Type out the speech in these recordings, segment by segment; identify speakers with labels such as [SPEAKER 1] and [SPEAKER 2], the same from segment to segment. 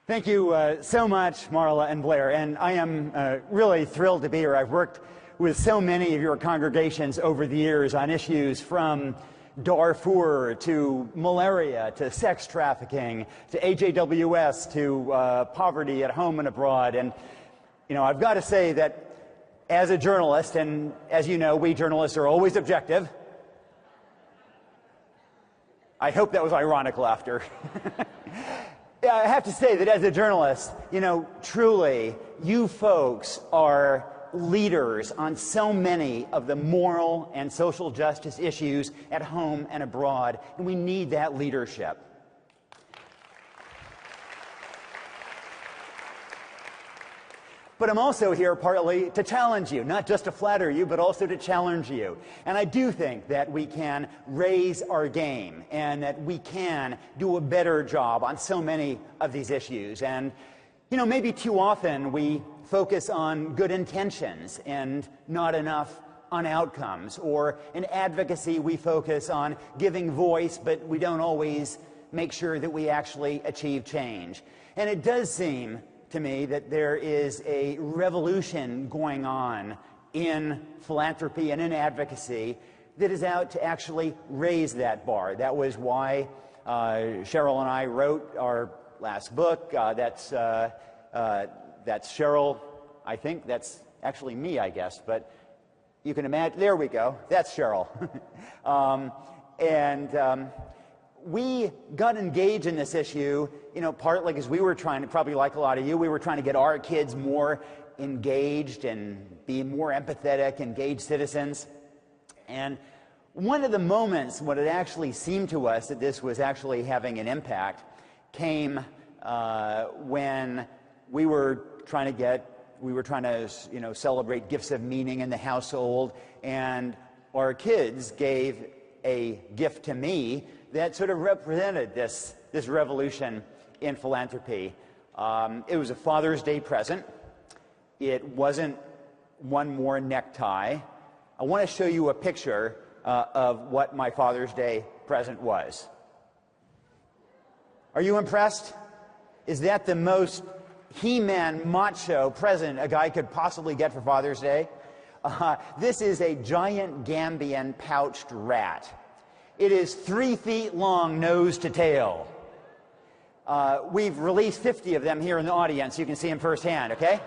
[SPEAKER 1] Thank you so much, Marla and Blair, and I am really thrilled to be here. I've worked with so many of your congregations over the years on issues from Darfur to malaria to sex trafficking to HAWS to poverty at home and abroad. And, you know, I've got to say that as a journalist, and as you know, we journalists are always objective. I hope that was ironic laughter. Yeah, I have to say that as a journalist, you know, truly, you folks are leaders on so many of the moral and social justice issues at home and abroad, and we need that leadership. But I'm also here partly to challenge you, not just to flatter you, but also to challenge you. And I do think that we can raise our game and that we can do a better job on so many of these issues. And, you know, maybe too often we focus on good intentions and not enough on outcomes. Or in advocacy, we focus on giving voice, but we don't always make sure that we actually achieve change. And it does seem to me that there is a revolution going on in philanthropy and in advocacy that is out to actually raise that bar. That was why Cheryl and I wrote our last book. That's Cheryl. I think that's actually me, I guess, but you can imagine. There we go. That's Cheryl. We got engaged in this issue, you know, partly because we were trying to, probably like a lot of you, we were trying to get our kids more engaged and be more empathetic, engaged citizens. And one of the moments when it actually seemed to us that this was actually having an impact came when we were trying to, you know, celebrate gifts of meaning in the household, and our kids gave a gift to me that sort of represented this revolution in philanthropy. It was a Father's Day present. It wasn't one more necktie. I want to show you a picture of what my Father's Day present was. Are you impressed? Is that the most He-Man macho present a guy could possibly get for Father's Day? This is a giant Gambian pouched rat. It is 3 feet long, nose to tail. We've released 50 of them here in the audience. You can see them firsthand, okay?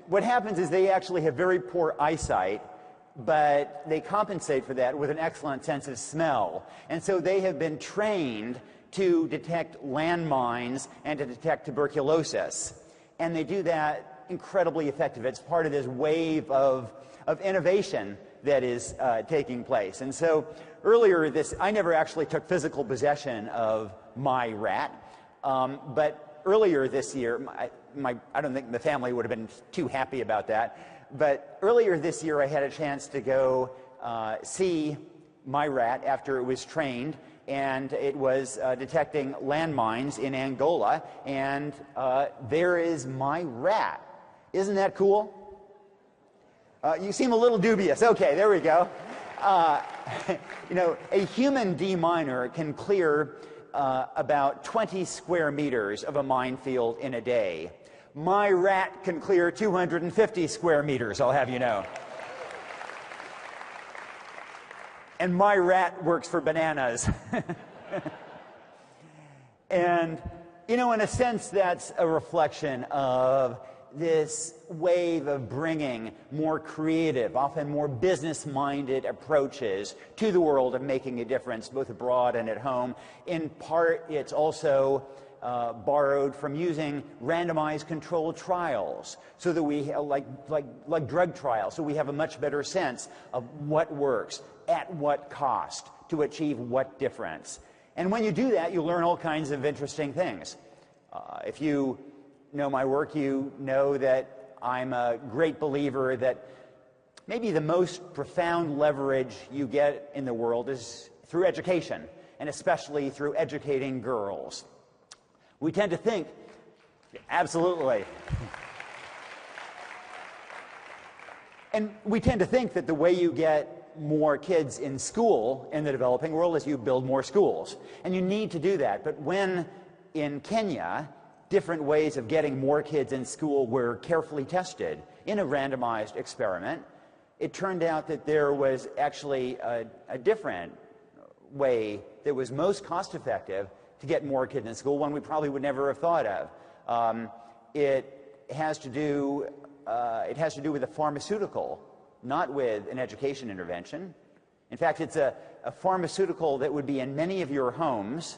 [SPEAKER 1] What happens is they actually have very poor eyesight, but they compensate for that with an excellent sense of smell. And so they have been trained to detect landmines and to detect tuberculosis. And they do that incredibly effective. It's part of this wave of innovation that is taking place. And so earlier I never actually took physical possession of my rat, but earlier this year, I don't think the family would have been too happy about that, but earlier this year I had a chance to go see my rat after it was trained, and it was detecting landmines in Angola, and there is my rat. Isn't that cool? You seem a little dubious. Okay, there we go. You know, a human deminer can clear about 20 square meters of a minefield in a day. My rat can clear 250 square meters, I'll have you know. And my rat works for bananas. And, you know, in a sense, that's a reflection of this wave of bringing more creative, often more business-minded approaches to the world of making a difference, both abroad and at home. In part, it's also borrowed from using randomized controlled trials, so that we like drug trials, so we have a much better sense of what works, at what cost, to achieve what difference. And when you do that, you learn all kinds of interesting things. If you know my work, you know that I'm a great believer that maybe the most profound leverage you get in the world is through education, and especially through educating girls. We tend to think, absolutely, and we tend to think that the way you get more kids in school in the developing world is you build more schools. And you need to do that. But when in Kenya, different ways of getting more kids in school were carefully tested in a randomized experiment, it turned out that there was actually a different way that was most cost-effective to get more kids in school, one we probably would never have thought of. It has to do with a pharmaceutical, not with an education intervention. In fact, it's a pharmaceutical that would be in many of your homes,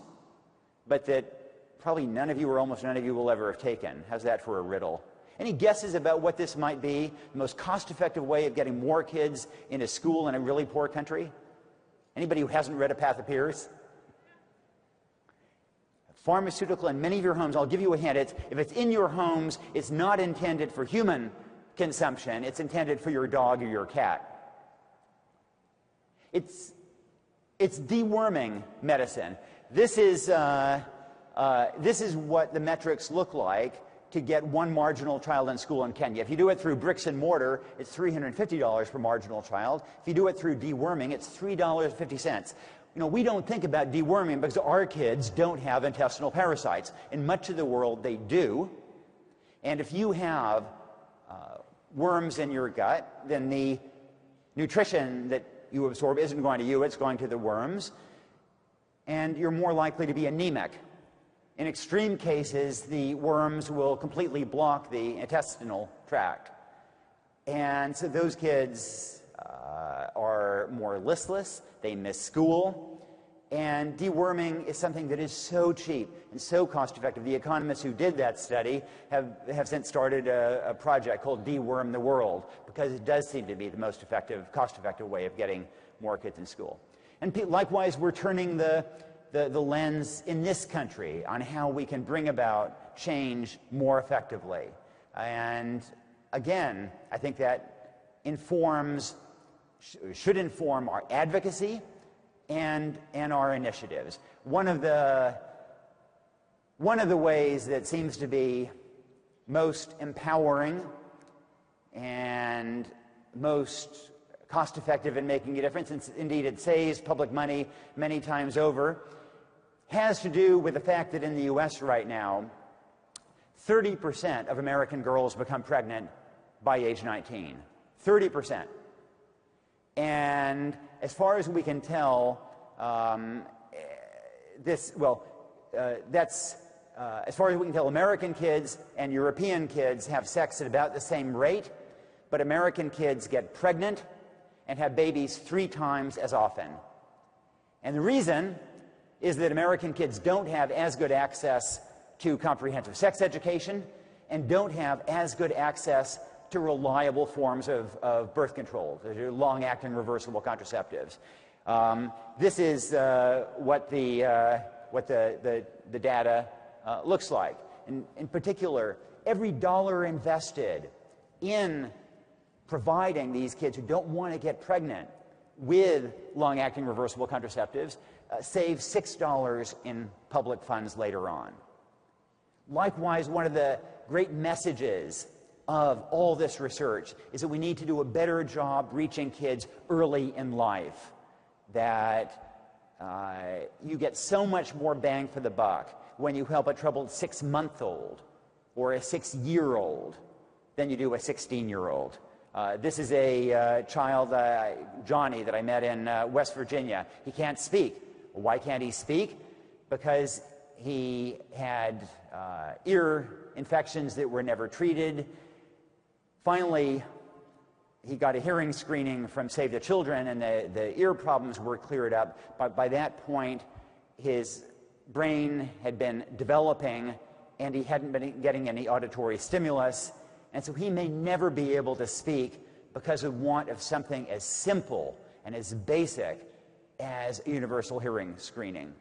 [SPEAKER 1] but that probably none of you or almost none of you will ever have taken. How's that for a riddle? Any guesses about what this might be? The most cost-effective way of getting more kids into school in a really poor country? Anybody who hasn't read A Path Appears? Pharmaceutical in many of your homes. I'll give you a hint. If it's in your homes, it's not intended for human consumption. It's intended for your dog or your cat. It's deworming medicine. This is what the metrics look like to get one marginal child in school in Kenya. If you do it through bricks and mortar, it's $350 per marginal child. If you do it through deworming, it's $3.50. You know, we don't think about deworming because our kids don't have intestinal parasites. In much of the world, they do. And if you have worms in your gut, then the nutrition that you absorb isn't going to you, it's going to the worms. And you're more likely to be anemic. In extreme cases, the worms will completely block the intestinal tract. And so those kids are more listless, they miss school, and deworming is something that is so cheap and so cost-effective. The economists who did that study have since started a project called Deworm the World, because it does seem to be the most effective, cost-effective way of getting more kids in school. And likewise, we're turning the lens in this country on how we can bring about change more effectively. And again, I think that should inform our advocacy and our initiatives. One of the ways that seems to be most empowering and most cost-effective in making a difference, and indeed it saves public money many times over, has to do with the fact that in the US right now, 30% of American girls become pregnant by age 19. 30%. And as far as we can tell, as far as we can tell, American kids and European kids have sex at about the same rate, but American kids get pregnant and have babies 3 times as often. And the reason is that American kids don't have as good access to comprehensive sex education and don't have as good access to reliable forms of birth control, long-acting reversible contraceptives. This is what the data looks like. In particular, every dollar invested in providing these kids who don't want to get pregnant with long-acting reversible contraceptives saves $6 in public funds later on. Likewise, one of the great messages of all this research is that we need to do a better job reaching kids early in life, that you get so much more bang for the buck when you help a troubled 6-month-old or a 6-year-old than you do a 16-year-old. This is a child, Johnny, that I met in West Virginia. He can't speak. Why can't he speak? Because he had ear infections that were never treated. Finally, he got a hearing screening from Save the Children, and the ear problems were cleared up. But by that point, his brain had been developing, and he hadn't been getting any auditory stimulus. And so he may never be able to speak because of want of something as simple and as basic as a universal hearing screening.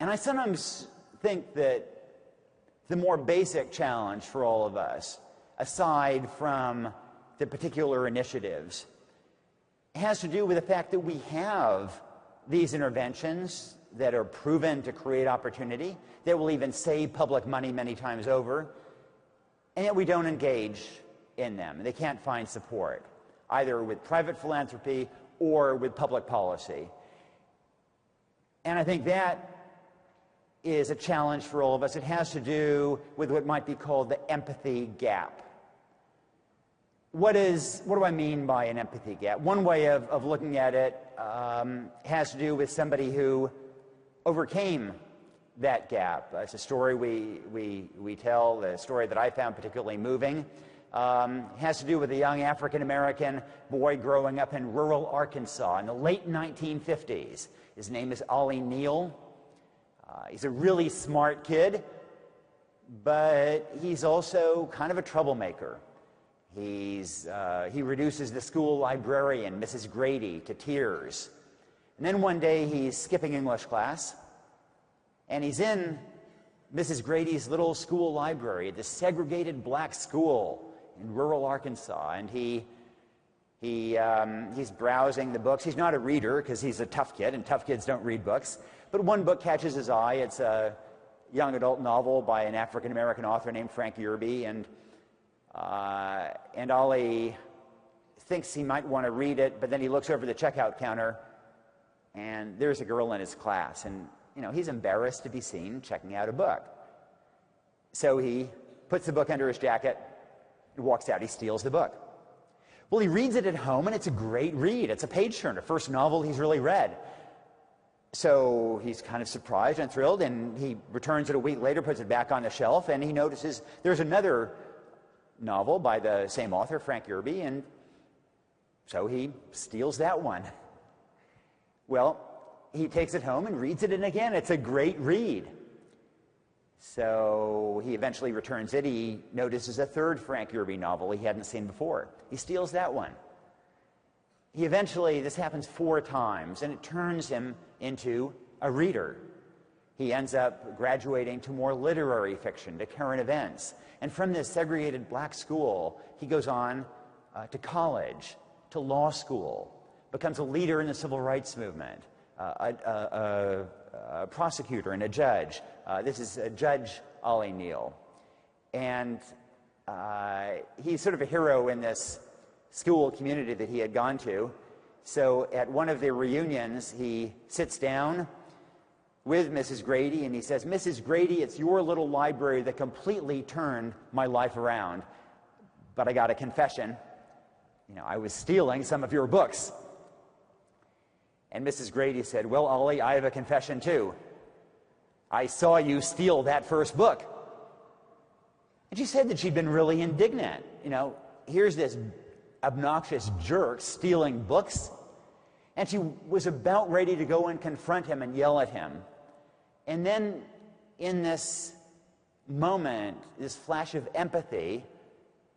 [SPEAKER 1] And I sometimes think that the more basic challenge for all of us, aside from the particular initiatives, has to do with the fact that we have these interventions that are proven to create opportunity, that will even save public money many times over, and yet we don't engage in them. They can't find support. either with private philanthropy or with public policy. And I think that is a challenge for all of us. It has to do with what might be called the empathy gap. What do I mean by an empathy gap? One way of looking at it has to do with somebody who overcame that gap. It's a story we tell, the story that I found particularly moving. Has to do with a young African-American boy growing up in rural Arkansas in the late 1950s. His name is Ollie Neal. He's a really smart kid, but he's also kind of a troublemaker. He reduces the school librarian, Mrs. Grady, to tears. And then one day he's skipping English class, and he's in Mrs. Grady's little school library at this segregated black school in rural Arkansas, and he's browsing the books. He's not a reader because he's a tough kid, and tough kids don't read books. But one book catches his eye. It's a young adult novel by an African-American author named Frank Yerby, and Ollie thinks he might want to read it, but then he looks over the checkout counter, and there's a girl in his class, and he's embarrassed to be seen checking out a book. So he puts the book under his jacket and walks out. He steals the book. Well, he reads it at home, and it's a great read. It's a page-turner, first novel he's really read. So he's kind of surprised and thrilled, and he returns it a week later, puts it back on the shelf, and he notices there's another novel by the same author, Frank Yerby, and so he steals that one. Well, he takes it home and reads it, and again, it's a great read. So he eventually returns it. He notices a third Frank Yerby novel he hadn't seen before. He steals that one. This happens 4 times, and it turns him into a reader. He ends up graduating to more literary fiction, to current events. And from this segregated black school, he goes on to college, to law school, becomes a leader in the civil rights movement, a prosecutor and a judge. This is Judge Ollie Neal. And he's sort of a hero in this school community that he had gone to. So at one of the reunions, he sits down with Mrs. Grady, and he says, "Mrs. Grady, it's your little library that completely turned my life around. But I got a confession. I was stealing some of your books." And Mrs. Grady said, "Well, Ollie, I have a confession too. I saw you steal that first book." And she said that she'd been really indignant. Here's this obnoxious jerk stealing books. And she was about ready to go and confront him and yell at him. And then in this moment, this flash of empathy,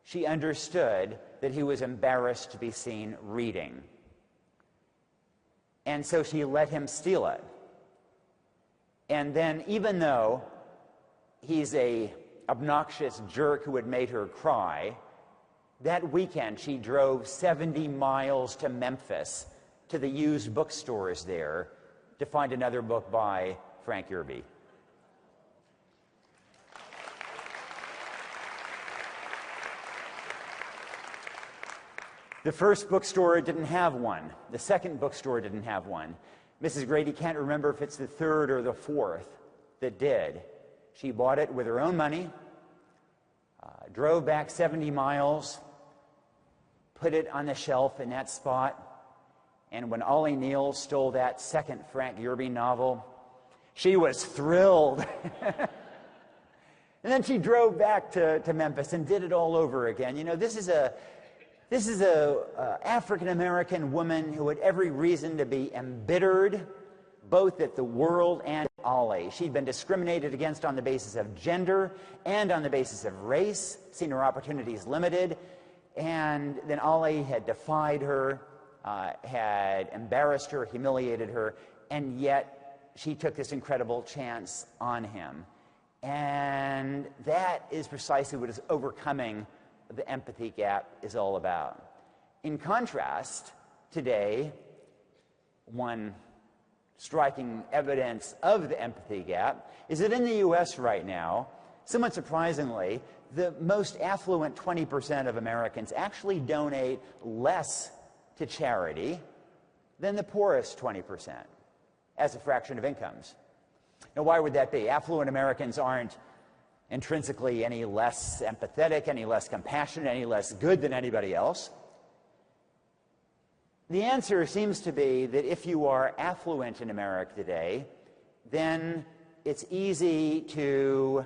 [SPEAKER 1] she understood that he was embarrassed to be seen reading. And so she let him steal it. And then, even though he's a obnoxious jerk who had made her cry, that weekend she drove 70 miles to Memphis to the used bookstores there to find another book by Frank Yerby. The first bookstore didn't have one. The second bookstore didn't have one. Mrs. Grady can't remember if it's the third or the fourth that did. She bought it with her own money, drove back 70 miles, put it on the shelf in that spot, and when Ollie Neal stole that second Frank Yerby novel, she was thrilled. And then she drove back to Memphis and did it all over again. This is a African-American woman who had every reason to be embittered, both at the world and Ollie. She'd been discriminated against on the basis of gender and on the basis of race, seen her opportunities limited, and then Ollie had defied her, had embarrassed her, humiliated her, and yet she took this incredible chance on him. And that is precisely what is overcoming the empathy gap is all about. In contrast, today, one striking evidence of the empathy gap is that in the U.S. right now, somewhat surprisingly, the most affluent 20% of Americans actually donate less to charity than the poorest 20% as a fraction of incomes. Now, why would that be? Affluent Americans aren't intrinsically any less empathetic, any less compassionate, any less good than anybody else. The answer seems to be that if you are affluent in America today, then it's easy to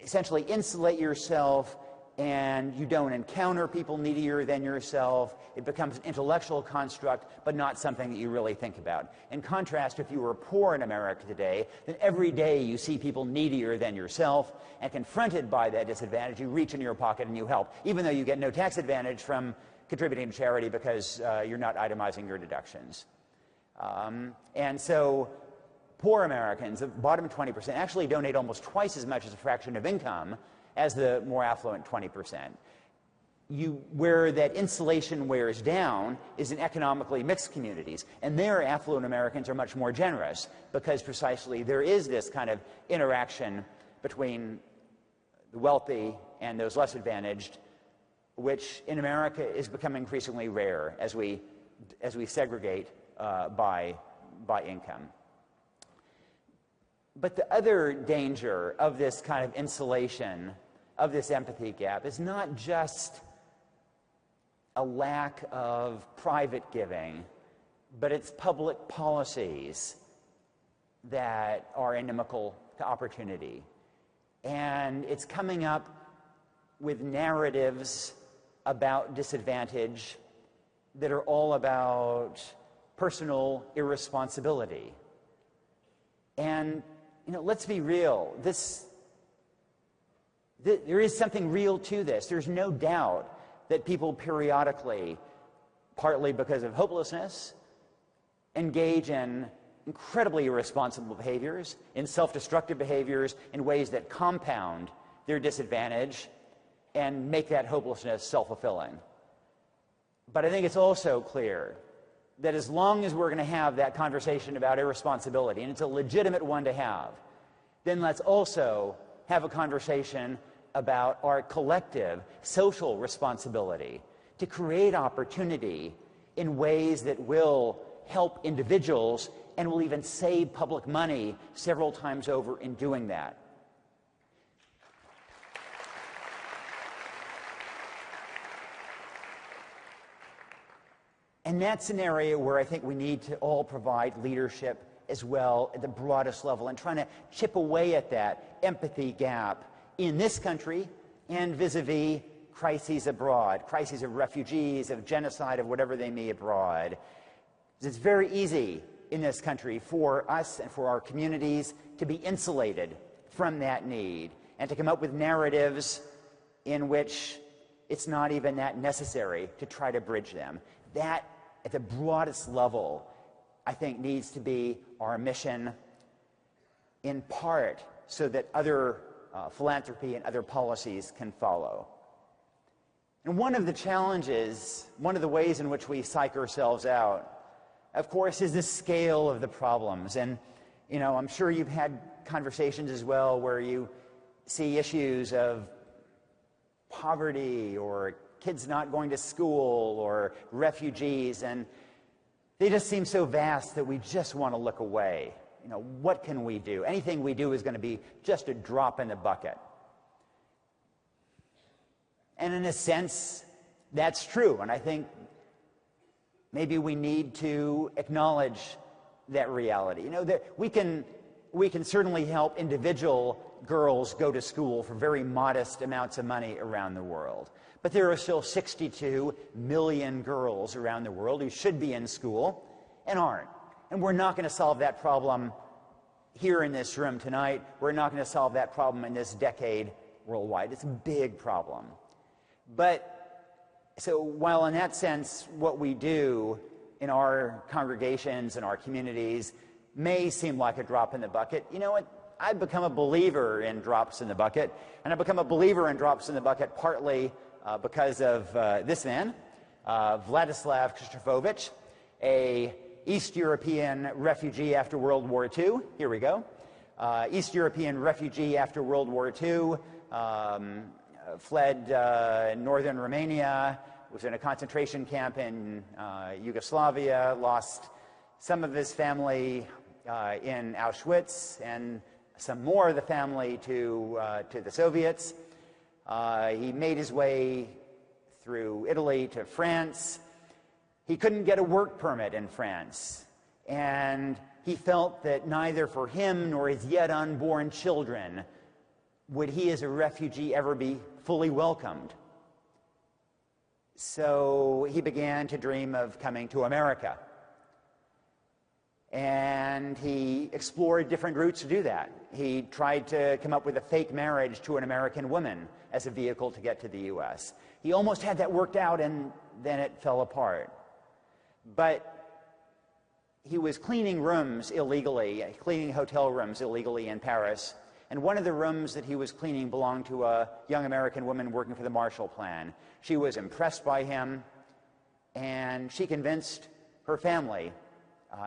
[SPEAKER 1] essentially insulate yourself, and you don't encounter people needier than yourself. It becomes an intellectual construct, but not something that you really think about. In contrast, if you were poor in America today, then every day you see people needier than yourself, and confronted by that disadvantage, you reach in your pocket and you help, even though you get no tax advantage from contributing to charity because you're not itemizing your deductions. And so poor Americans, the bottom 20%, actually donate almost twice as much as a fraction of income as the more affluent 20%. Where that insulation wears down is in economically mixed communities, and there affluent Americans are much more generous because precisely there is this kind of interaction between the wealthy and those less advantaged, which in America is becoming increasingly rare as we segregate by income. But the other danger of this kind of insulation, of this empathy gap, is not just a lack of private giving, but it's public policies that are inimical to opportunity. And it's coming up with narratives about disadvantage that are all about personal irresponsibility. And let's be real. There is something real to this. There's no doubt that people periodically, partly because of hopelessness, engage in incredibly irresponsible behaviors, in self-destructive behaviors, in ways that compound their disadvantage and make that hopelessness self-fulfilling. But I think it's also clear that as long as we're going to have that conversation about irresponsibility, and it's a legitimate one to have, then let's also have a conversation about our collective social responsibility to create opportunity in ways that will help individuals and will even save public money several times over in doing that. And that's an area where I think we need to all provide leadership as well at the broadest level, and trying to chip away at that empathy gap in this country and vis-a-vis crises abroad, crises of refugees, of genocide, of whatever they may abroad. It's very easy in this country for us and for our communities to be insulated from that need and to come up with narratives in which it's not even that necessary to try to bridge them. That, at the broadest level, I think needs to be our mission, in part so that other philanthropy and other policies can follow. And one of the challenges, one of the ways in which we psych ourselves out, of course, is the scale of the problems. And, I'm sure you've had conversations as well where you see issues of poverty or kids not going to school or refugees, and they just seem so vast that we just want to look away. What can we do? Anything we do is going to be just a drop in the bucket. And in a sense, that's true. And I think maybe we need to acknowledge that reality. That we can certainly help individual girls go to school for very modest amounts of money around the world. But there are still 62 million girls around the world who should be in school and aren't. And we're not going to solve that problem here in this room tonight. We're not going to solve that problem in this decade worldwide. It's a big problem. But so while in that sense what we do in our congregations and our communities may seem like a drop in the bucket, you know what? I've become a believer in drops in the bucket, and I've become a believer in drops in the bucket partly because of this man, Vladislav Kristofovich, a East European refugee after World War II. Here we go. East European refugee after World War II, fled northern Romania, was in a concentration camp in Yugoslavia, lost some of his family in Auschwitz, and some more of the family to the Soviets. He made his way through Italy to France. He couldn't get a work permit in France, and he felt that neither for him nor his yet unborn children would he as a refugee ever be fully welcomed. So he began to dream of coming to America. And he explored different routes to do that. He tried to come up with a fake marriage to an American woman as a vehicle to get to the U.S. He almost had that worked out, and then it fell apart. But he was cleaning rooms illegally, cleaning hotel rooms illegally in Paris. And one of the rooms that he was cleaning belonged to a young American woman working for the Marshall Plan. She was impressed by him, and she convinced her family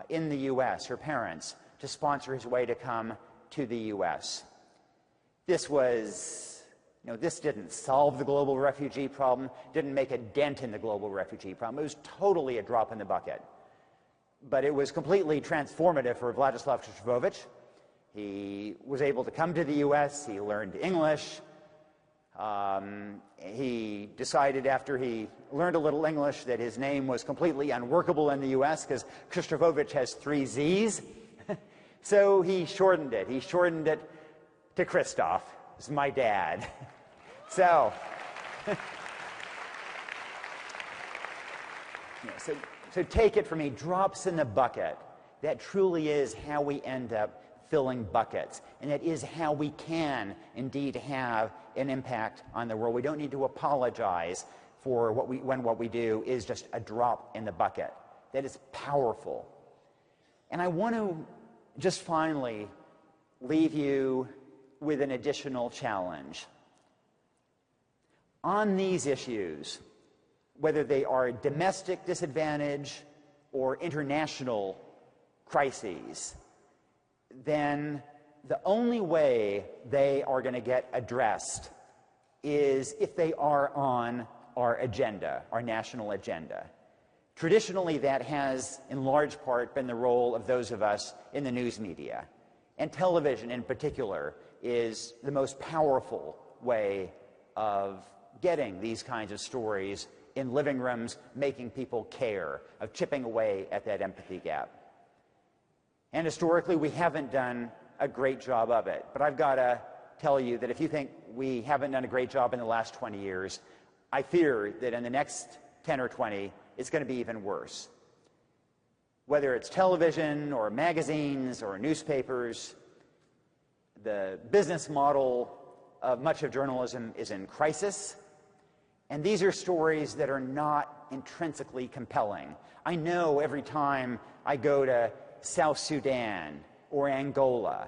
[SPEAKER 1] in the U.S., her parents, to sponsor his way to come to the U.S. This was, this didn't solve the global refugee problem, didn't make a dent in the global refugee problem. It was totally a drop in the bucket. But it was completely transformative for Vladislav Kristof. He was able to come to the U.S., he learned English. He decided after he learned a little English that his name was completely unworkable in the U.S. because Kristofovich has 3 Z's. So he shortened it. He shortened it to Kristof. This is my dad. So take it from me, drops in the bucket. That truly is how we end up filling buckets. And that is how we can indeed have an impact on the world. We don't need to apologize for when what we do is just a drop in the bucket. That is powerful. And I want to just finally leave you with an additional challenge. On these issues, whether they are domestic disadvantage or international crises, then the only way they are going to get addressed is if they are on our agenda, our national agenda. Traditionally, that has, in large part, been the role of those of us in the news media. And television, in particular, is the most powerful way of getting these kinds of stories in living rooms, making people care, of chipping away at that empathy gap. And historically, we haven't done a great job of it. But I've got to tell you that if you think we haven't done a great job in the last 20 years, I fear that in the next 10 or 20, it's going to be even worse. Whether it's television or magazines or newspapers, the business model of much of journalism is in crisis. And these are stories that are not intrinsically compelling. I know every time I go to South Sudan or Angola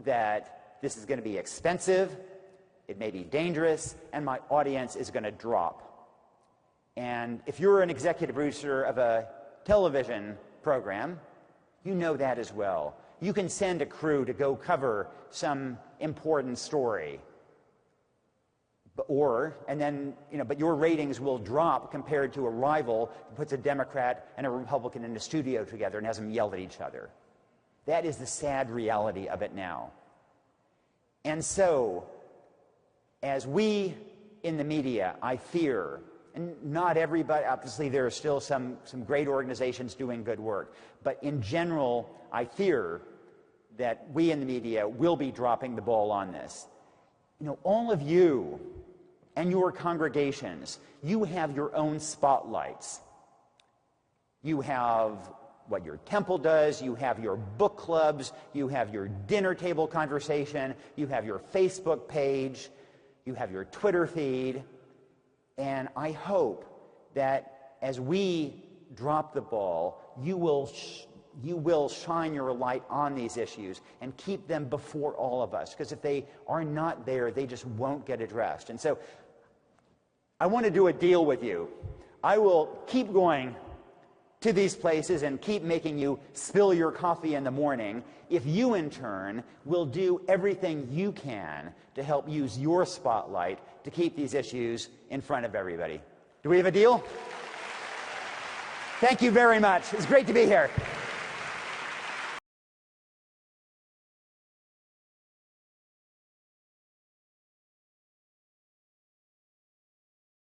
[SPEAKER 1] that this is going to be expensive, it may be dangerous, and my audience is going to drop. And if you're an executive producer of a television program, you know that as well. You can send a crew to go cover some important story. But your ratings will drop compared to a rival who puts a Democrat and a Republican in a studio together and has them yell at each other. That is the sad reality of it now. And so, as we in the media, I fear, and not everybody, obviously there are still some great organizations doing good work, but in general, I fear that we in the media will be dropping the ball on this. All of you and your congregations, you have your own spotlights. You have what your temple does, you have your book clubs, you have your dinner table conversation, you have your Facebook page, you have your Twitter feed, and I hope that as we drop the ball, you will shine your light on these issues and keep them before all of us, because if they are not there, they just won't get addressed. And so I want to do a deal with you. I will keep going to these places and keep making you spill your coffee in the morning if you, in turn, will do everything you can to help use your spotlight to keep these issues in front of everybody. Do we have a deal? Thank you very much. It's great to be here.